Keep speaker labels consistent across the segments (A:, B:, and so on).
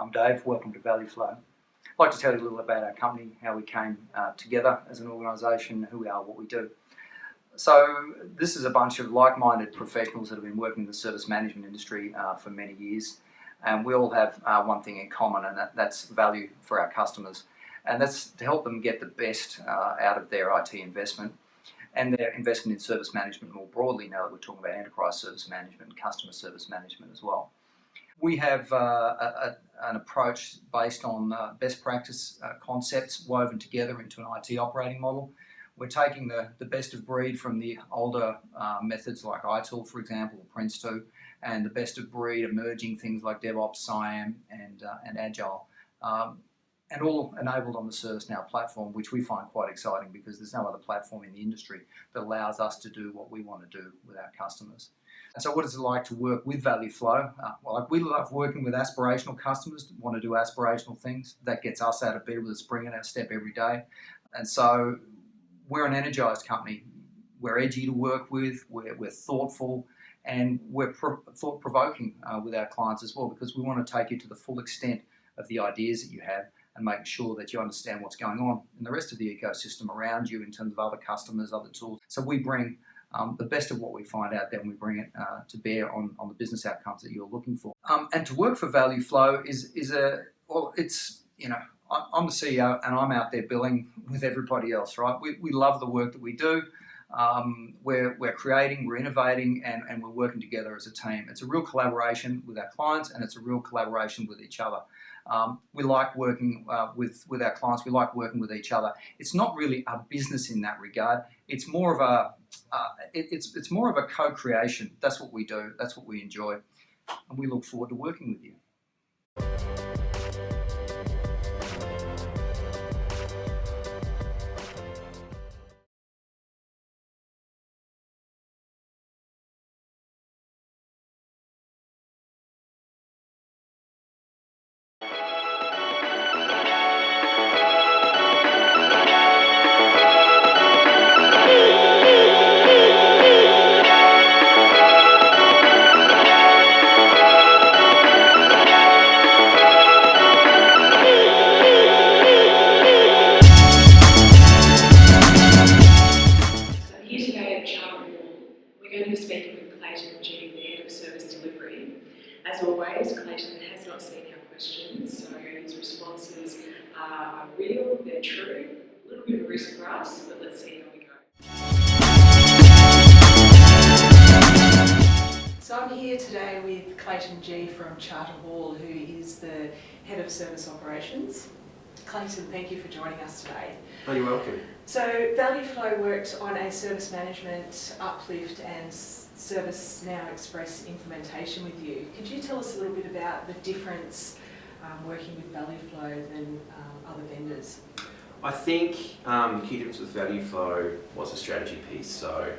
A: I'm Dave. Welcome to ValueFlow. I'd like to tell you a little about our company, how we came together as an organisation, who we are, what we do. So this is a bunch of like-minded professionals that have been working in the service management industry for many years, and we all have one thing in common, and that's value for our customers, and that's to help them get the best out of their IT investment and their investment in service management more broadly, now that we're talking about enterprise service management and customer service management as well. We have an approach based on best practice concepts woven together into an IT operating model. We're taking the best of breed from the older methods like iTool, for example, or Prince2, and the best of breed emerging things like DevOps, SIAM, and Agile. And all enabled on the ServiceNow platform, which we find quite exciting because there's no other platform in the industry that allows us to do what we want to do with our customers. And so what is it like to work with ValueFlow? Well, we love working with aspirational customers that want to do aspirational things. That gets us out of bed with a spring in our step every day. And so we're an energized company. We're edgy to work with, we're thoughtful, and we're thought-provoking with our clients as well, because we want to take you to the full extent of the ideas that you have and make sure that you understand what's going on in the rest of the ecosystem around you in terms of other customers, other tools. So we bring the best of what we find out there, and we bring it to bear on the business outcomes that you're looking for. And to work for ValueFlow I'm the CEO and I'm out there billing with everybody else, right? We love the work that we do. We're creating, we're innovating, and we're working together as a team. It's a real collaboration with our clients, and it's a real collaboration with each other. We like working with our clients. We like working with each other. It's not really a business in that regard. It's more of it's more of a co-creation. That's what we do. That's what we enjoy, and we look forward to working with you.
B: As always, Clayton has not seen our questions, so his responses are real, they're true, a little bit of a risk for us, but let's see how we go. So I'm here today with Clayton G from Charter Hall, who is the Head of Service Operations. Clayton, thank you for joining us today.
C: Oh, you're welcome.
B: So ValueFlow worked on a service management uplift and ServiceNow Express implementation with you. Could you tell us a little bit about the difference working with ValueFlow than other vendors?
C: I think the key difference with ValueFlow was a strategy piece. So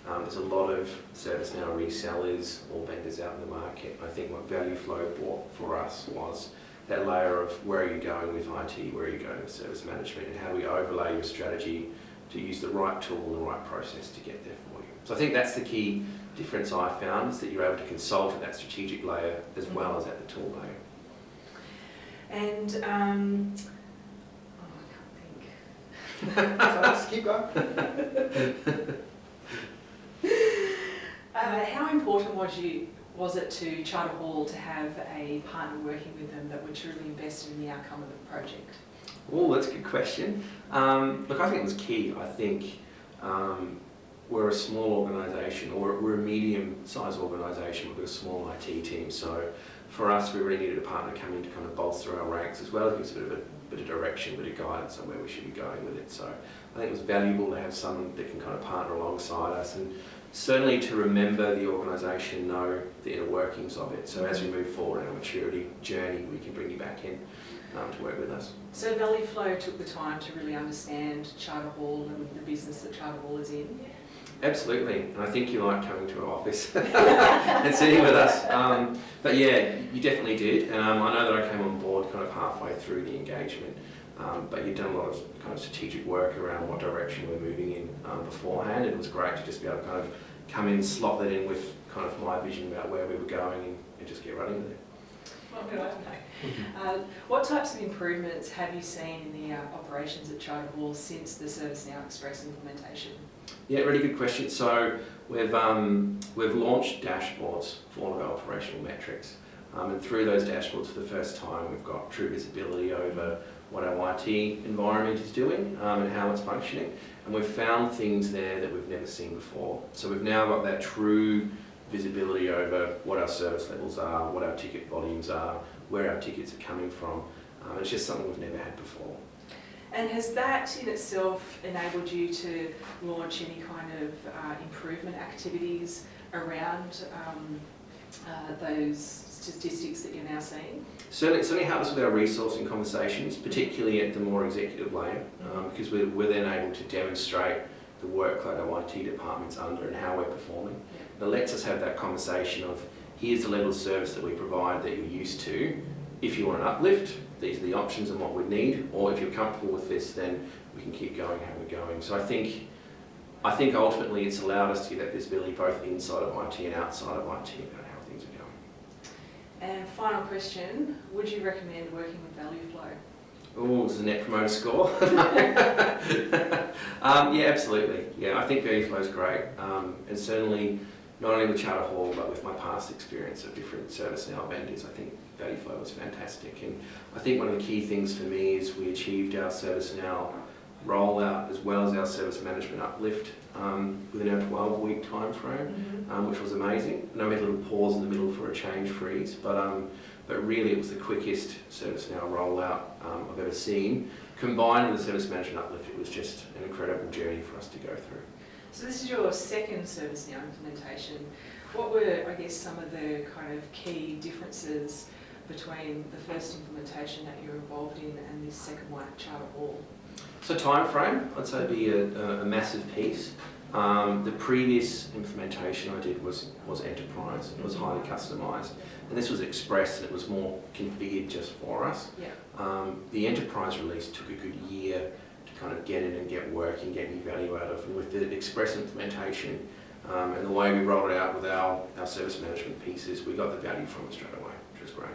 C: there's a lot of ServiceNow resellers or vendors out in the market. I think what ValueFlow brought for us was that layer of where are you going with IT, where are you going with service management, and how do we overlay your strategy to use the right tool and the right process to get there for you. So I think that's the key difference I found, is that you're able to consult at that strategic layer as well as at the tool layer.
B: And I can't think.
A: So let's keep going.
B: How important was it to Charter Hall to have a partner working with them that were truly invested in the outcome of the project?
C: Oh, that's a good question. Look, I think it was key. I think we're a small organisation, or we're a medium-sized organisation with a small IT team. So for us, we really needed a partner to come in to kind of bolster our ranks, as well as give us a bit of direction, a bit of guidance on where we should be going with it. So I think it was valuable to have someone that can kind of partner alongside us, and certainly to remember the organisation, know the inner workings of it. So as we move forward in our maturity journey, we can bring you back in to work with us.
B: So ValueFlow took the time to really understand Charter Hall and the business that Charter Hall is in?
C: Absolutely, and I think you like coming to our office and sitting with us. But yeah, you definitely did. I know that I came on board kind of halfway through the engagement, but you've done a lot of kind of strategic work around what direction we're moving in beforehand, and it was great to just be able to kind of come in, slot that in with kind of my vision about where we were going, and just get running with it.
B: What did I say? What types of improvements have you seen in the operations at Charter Hall since the ServiceNow Express implementation?
C: Yeah, really good question. So we've launched dashboards for all of our operational metrics, and through those dashboards for the first time, we've got true visibility over what our IT environment is doing and how it's functioning. And we've found things there that we've never seen before. So we've now got that true visibility over what our service levels are, what our ticket volumes are, where our tickets are coming from. It's just something we've never had before.
B: And has that in itself enabled you to launch any kind of improvement activities around those statistics that you're now seeing?
C: Certainly helps with our resourcing conversations, particularly at the more executive layer, because we're then able to demonstrate the workload our IT department's under and how we're performing. Yeah. It lets us have that conversation of, here's the level of service that we provide that you're used to. If you want an uplift, these are the options and what we need, or if you're comfortable with this, then we can keep going how we're going. So I think ultimately it's allowed us to get that visibility both inside of IT and outside of IT about how things are going.
B: And final question, would you recommend working with ValueFlow?
C: Oh, this is a net promoter score. Yeah, absolutely. Yeah, I think ValueFlow is great, and certainly not only with Charter Hall, but with my past experience of different ServiceNow vendors, I think ValueFlow was fantastic. And I think one of the key things for me is we achieved our ServiceNow rollout as well as our service management uplift within our 12-week time frame, which was amazing. I know we had a little pause in the middle for a change freeze, but really it was the quickest ServiceNow rollout I've ever seen. Combined with the service management uplift, it was just an incredible journey for us to go through.
B: So this is your second ServiceNow implementation. What were, I guess, some of the kind of key differences between the first implementation that you were involved in and this second one at Charter Hall?
C: So time frame, I'd say would be a massive piece. The previous implementation I did was enterprise. It was highly customised, and this was express, and it was more configured just for us.
B: Yeah.
C: The enterprise release took a good year to kind of get in and get working, get any value out of. And with the express implementation and the way we rolled it out with our service management pieces, we got the value from it straight away, which was great.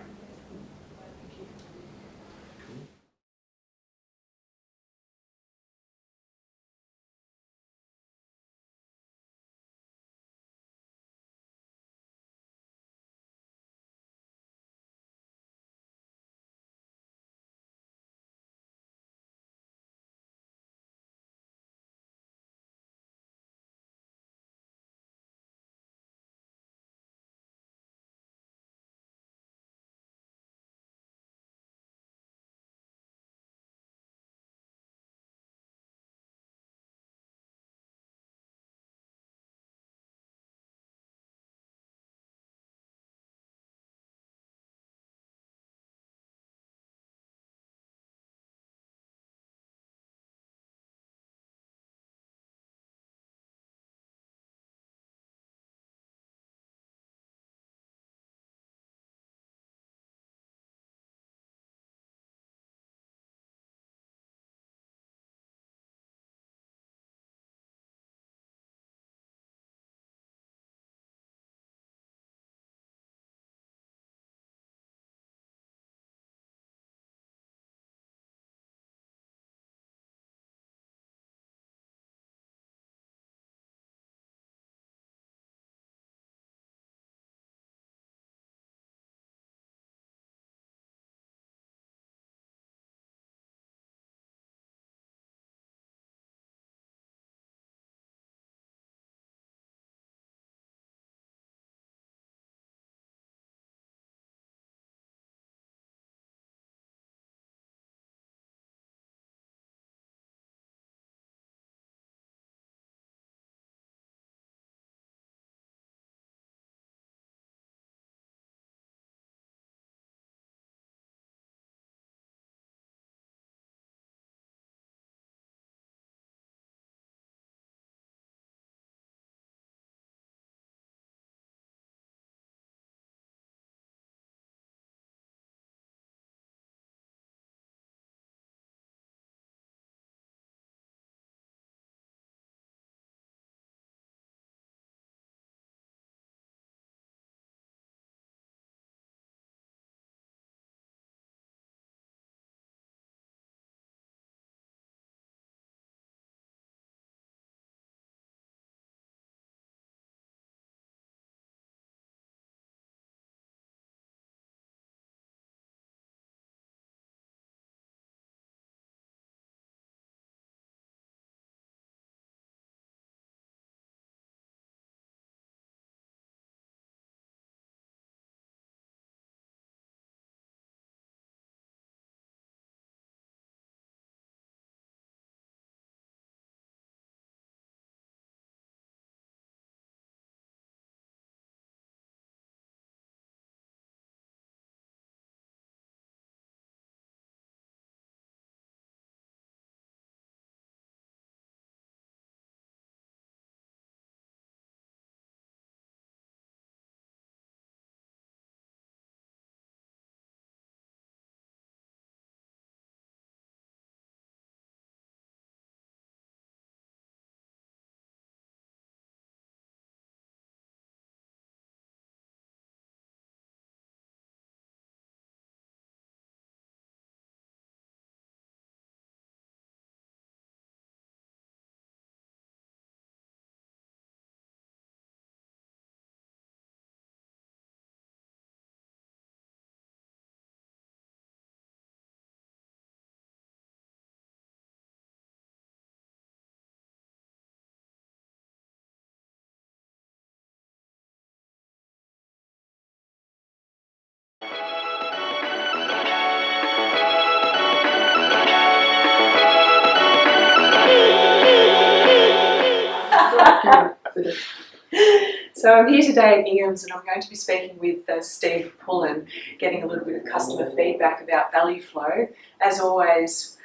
B: So I'm here today at Ingham's and I'm going to be speaking with Steve Pullen, getting a little bit of customer feedback about ValueFlow. As always,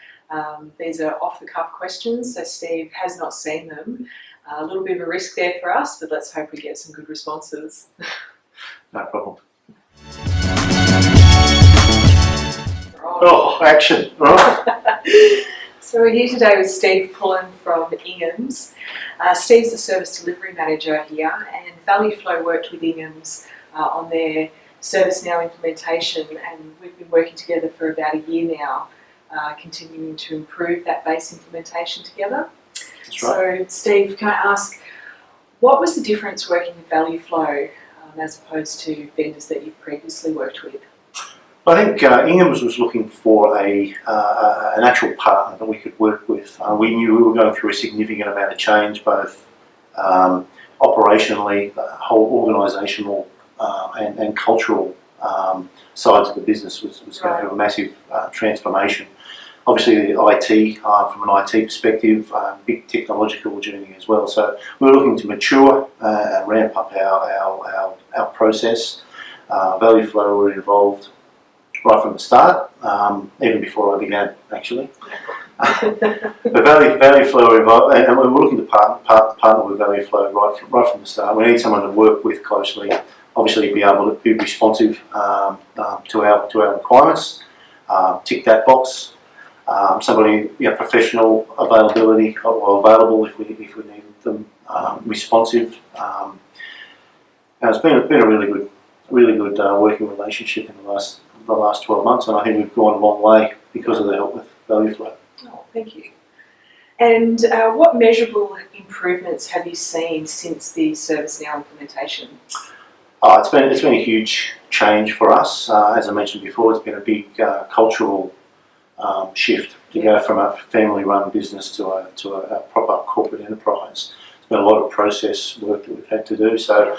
B: these are off-the-cuff questions, so Steve has not seen them. A little bit of a risk there for us, but let's hope we get some good responses.
D: No problem.
B: Right.
D: Oh, action, right?
B: So we're here today with Steve Pullen from Ingham's. Steve's the service delivery manager here, and ValueFlow worked with Ingham's on their ServiceNow implementation, and we've been working together for about a year now, continuing to improve that base implementation together.
D: That's right.
B: So Steve, can I ask, what was the difference working with ValueFlow as opposed to vendors that you've previously worked with?
D: I think Ingham's was looking for an actual partner that we could work with. We knew we were going through a significant amount of change, both operationally, the whole organisational and cultural sides of the business was going through a massive transformation. Obviously, the IT, from an IT perspective, big technological journey as well. So we were looking to mature and ramp up our process. ValueFlow were involved right from the start, even before I began, actually. But ValueFlow were involved, and we were looking to partner with ValueFlow right from the start. We need someone to work with closely, obviously be able to be responsive to our requirements, tick that box. Somebody, professional availability, or available if we need them, responsive. And it's been a really good working relationship in the last 12 months, and I think we've gone a long way because of the help with ValueFlow.
B: Oh, thank you. And what measurable improvements have you seen since the ServiceNow implementation?
D: It's been a huge change for us. As I mentioned before, it's been a big cultural shift to go from a family-run business to a proper corporate enterprise. It's been a lot of process work that we've had to do. So.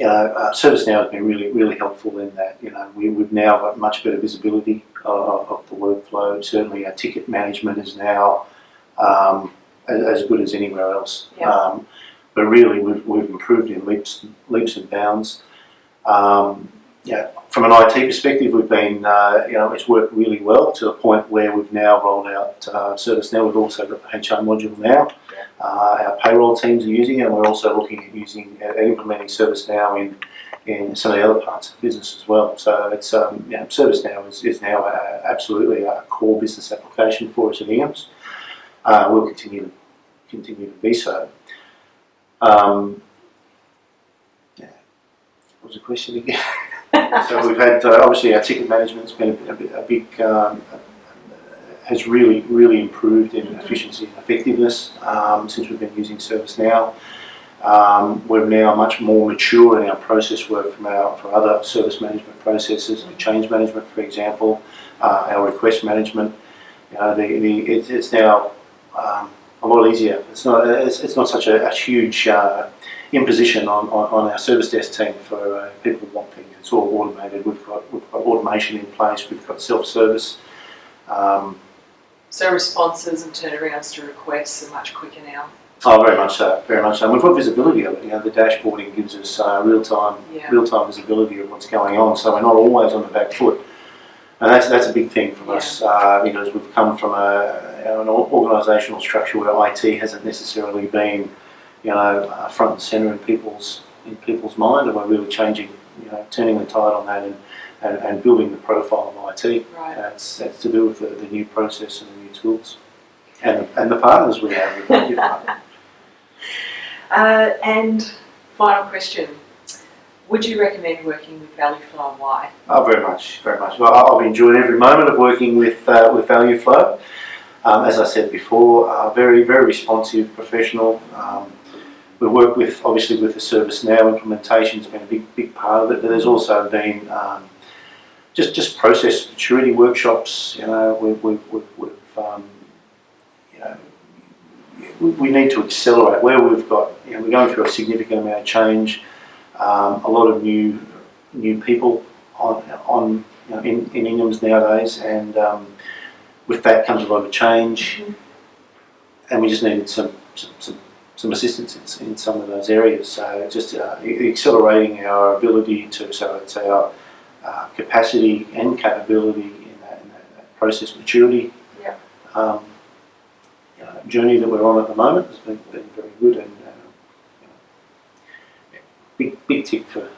D: ServiceNow has been really helpful in that. We've now got much better visibility of the workflow. Certainly, our ticket management is now as good as anywhere else.
B: Yeah.
D: But really, we've improved in leaps and bounds. From an IT perspective, we've been it's worked really well to the point where we've now rolled out ServiceNow. We've also got the HR module now. Our payroll teams are using it, and we're also looking at implementing ServiceNow in some of the other parts of the business as well. So it's ServiceNow is now absolutely a core business application for us at Ingham's. We'll continue to be so. What was the question again? So we've had obviously our ticket management's been a big has really improved in efficiency and effectiveness since we've been using ServiceNow. We're now much more mature in our process work for other service management processes, like change management, for example, our request management. It's now a lot easier. It's not such a huge imposition on our service desk team for people who want things. It's all automated. We've got automation in place. We've got self-service.
B: So responses and turnarounds to requests are much quicker now.
D: Oh, very much so. And we've got visibility of it. The dashboarding gives us real-time visibility of what's going on. So we're not always on the back foot. And that's a big thing for us, because we've come from an organisational structure where IT hasn't necessarily been, front and centre in people's mind, and we're really changing, turning the tide on that and building the profile of IT.
B: Right.
D: That's to do with the new process and the new tools, and the partners we have with ValueFlow.
B: And final question. Would you recommend working with ValueFlow and why?
D: Oh, very much. Well, I've enjoyed every moment of working with ValueFlow. As I said before, very responsive, professional. We work obviously with the ServiceNow implementation. It's been a big part of it, but there's also been just process maturity workshops. We need to accelerate where we've got. We're going through a significant amount of change. A lot of new people in Ingham's nowadays, and with that comes a lot of change. And we just needed some some assistance in some of those areas. So just accelerating our ability to, so it's our capacity and capability in that process maturity journey that we're on at the moment has been very good, and big tick for